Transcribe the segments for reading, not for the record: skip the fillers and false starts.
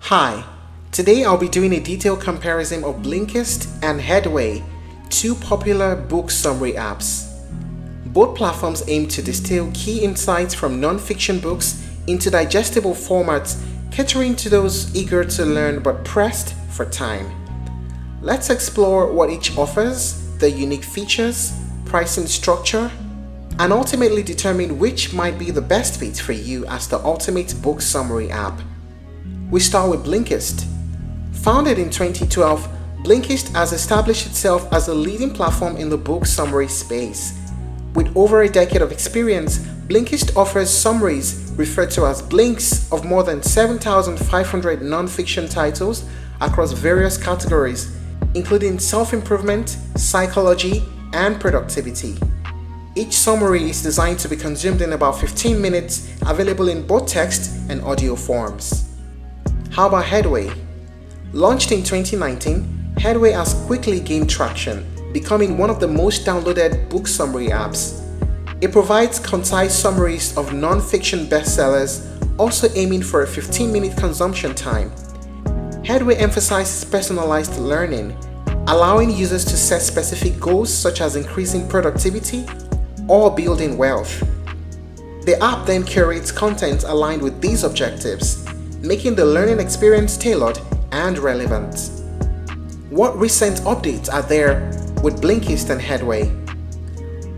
Hi, today I'll be doing a detailed comparison of Blinkist and Headway, two popular book summary apps. Both platforms aim to distill key insights from non-fiction books into digestible formats, catering to those eager to learn but pressed for time. Let's explore what each offers, their unique features, pricing structure, and ultimately determine which might be the best fit for you as the ultimate book summary app. We start with Blinkist. Founded in 2012, Blinkist has established itself as a leading platform in the book summary space. With over a decade of experience, Blinkist offers summaries referred to as blinks of more than 7,500 non-fiction titles across various categories, including self-improvement, psychology, and productivity. Each summary is designed to be consumed in about 15 minutes, available in both text and audio forms. How about Headway? Launched in 2019, Headway has quickly gained traction, becoming one of the most downloaded book summary apps. It provides concise summaries of non-fiction bestsellers, also aiming for a 15-minute consumption time. Headway emphasizes personalized learning, allowing users to set specific goals such as increasing productivity or building wealth. The app then curates content aligned with these objectives, making the learning experience tailored and relevant. What recent updates are there with Blinkist and Headway?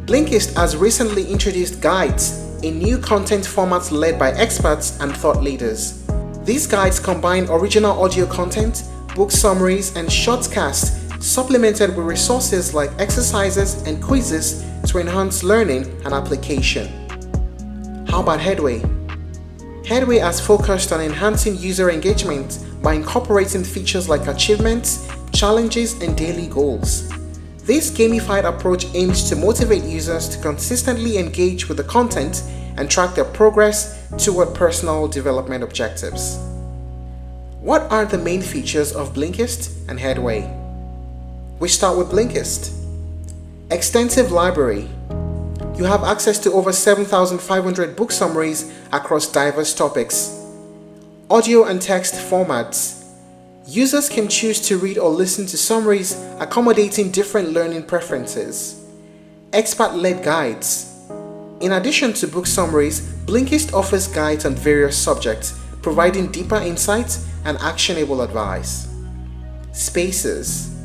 Blinkist has recently introduced guides, a new content format led by experts and thought leaders. These guides combine original audio content, book summaries, and shortcasts, supplemented with resources like exercises and quizzes to enhance learning and application. How about Headway? Headway has focused on enhancing user engagement by incorporating features like achievements, challenges, and daily goals. This gamified approach aims to motivate users to consistently engage with the content and track their progress toward personal development objectives. What are the main features of Blinkist and Headway? We start with Blinkist. Extensive library. You have access to over 7,500 book summaries across diverse topics. Audio and text formats. Users can choose to read or listen to summaries accommodating different learning preferences. Expert-led guides. In addition to book summaries, Blinkist offers guides on various subjects, providing deeper insights and actionable advice. Spaces.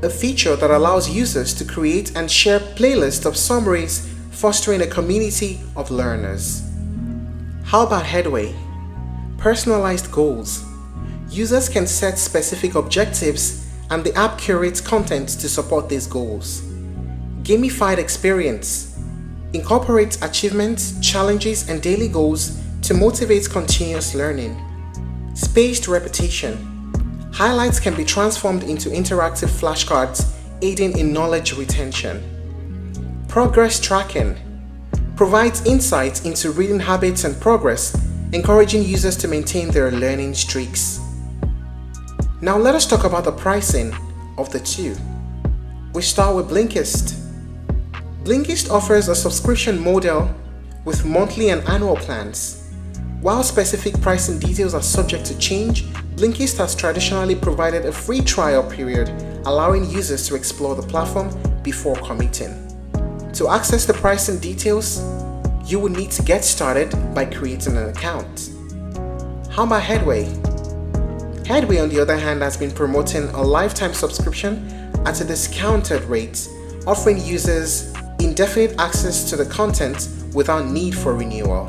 A feature that allows users to create and share playlists of summaries, fostering a community of learners. How about Headway? Personalized goals. Users can set specific objectives and the app curates content to support these goals. Gamified experience. Incorporates achievements, challenges, and daily goals to motivate continuous learning. Spaced repetition. Highlights can be transformed into interactive flashcards, aiding in knowledge retention. Progress tracking. Provides insights into reading habits and progress, encouraging users to maintain their learning streaks. Now let us talk about the pricing of the two. We start with Blinkist. Blinkist offers a subscription model with monthly and annual plans. While specific pricing details are subject to change, Blinkist has traditionally provided a free trial period, allowing users to explore the platform before committing. To access the pricing details, you will need to get started by creating an account. How about Headway? Headway, on the other hand, has been promoting a lifetime subscription at a discounted rate, offering users indefinite access to the content without need for renewal.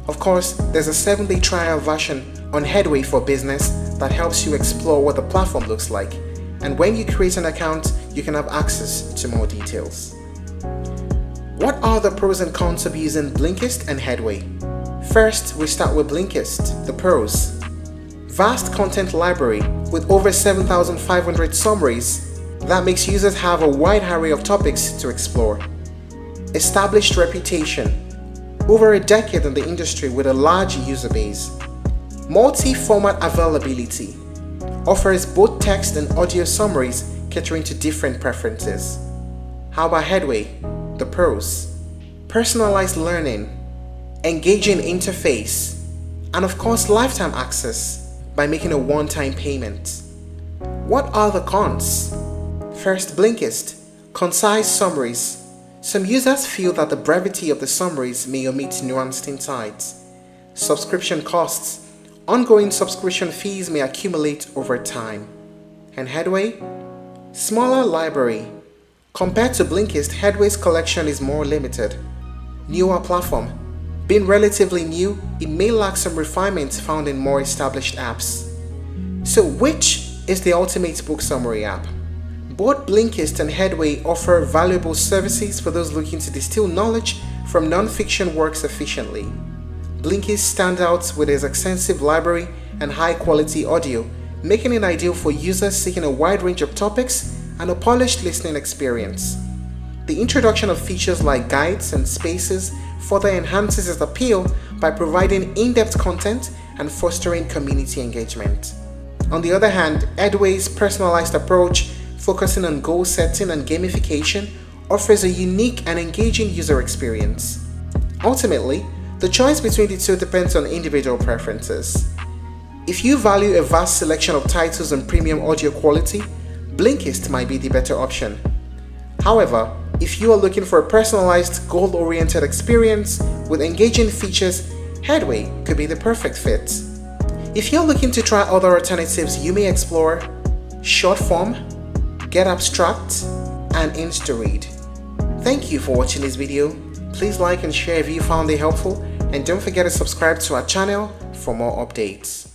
Of course, there's a 7-day trial version on Headway for Business that helps you explore what the platform looks like. And when you create an account, you can have access to more details. What are the pros and cons of using Blinkist and Headway? First, we start with Blinkist, the pros. Vast content library with over 7,500 summaries that makes users have a wide array of topics to explore. Established reputation. Over a decade in the industry with a large user base. Multi-format availability. Offers both text and audio summaries catering to different preferences. How about Headway? The pros. Personalized learning. Engaging interface. And of course, lifetime access. by making a one-time payment. What are the cons? First, Blinkist. Concise summaries. Some users feel that the brevity of the summaries may omit nuanced insights. Subscription costs. Ongoing subscription fees may accumulate over time. And Headway? Smaller library. Compared to Blinkist, Headway's collection is more limited. Newer platform. Being relatively new, it may lack some refinements found in more established apps. So which is the ultimate book summary app? Both Blinkist and Headway offer valuable services for those looking to distill knowledge from non-fiction works efficiently. Blinkist stands out with its extensive library and high-quality audio, making it ideal for users seeking a wide range of topics and a polished listening experience. The introduction of features like guides and spaces further enhances its appeal by providing in-depth content and fostering community engagement. On the other hand, Headway's personalized approach, focusing on goal setting and gamification, offers a unique and engaging user experience. Ultimately, the choice between the two depends on individual preferences. If you value a vast selection of titles and premium audio quality, Blinkist might be the better option. However, if you are looking for a personalized, goal-oriented experience with engaging features, Headway could be the perfect fit. If you're looking to try other alternatives, you may explore Shortform, Get Abstract, and InstaRead. Thank you for watching this video. Please like and share if you found it helpful, and don't forget to subscribe to our channel for more updates.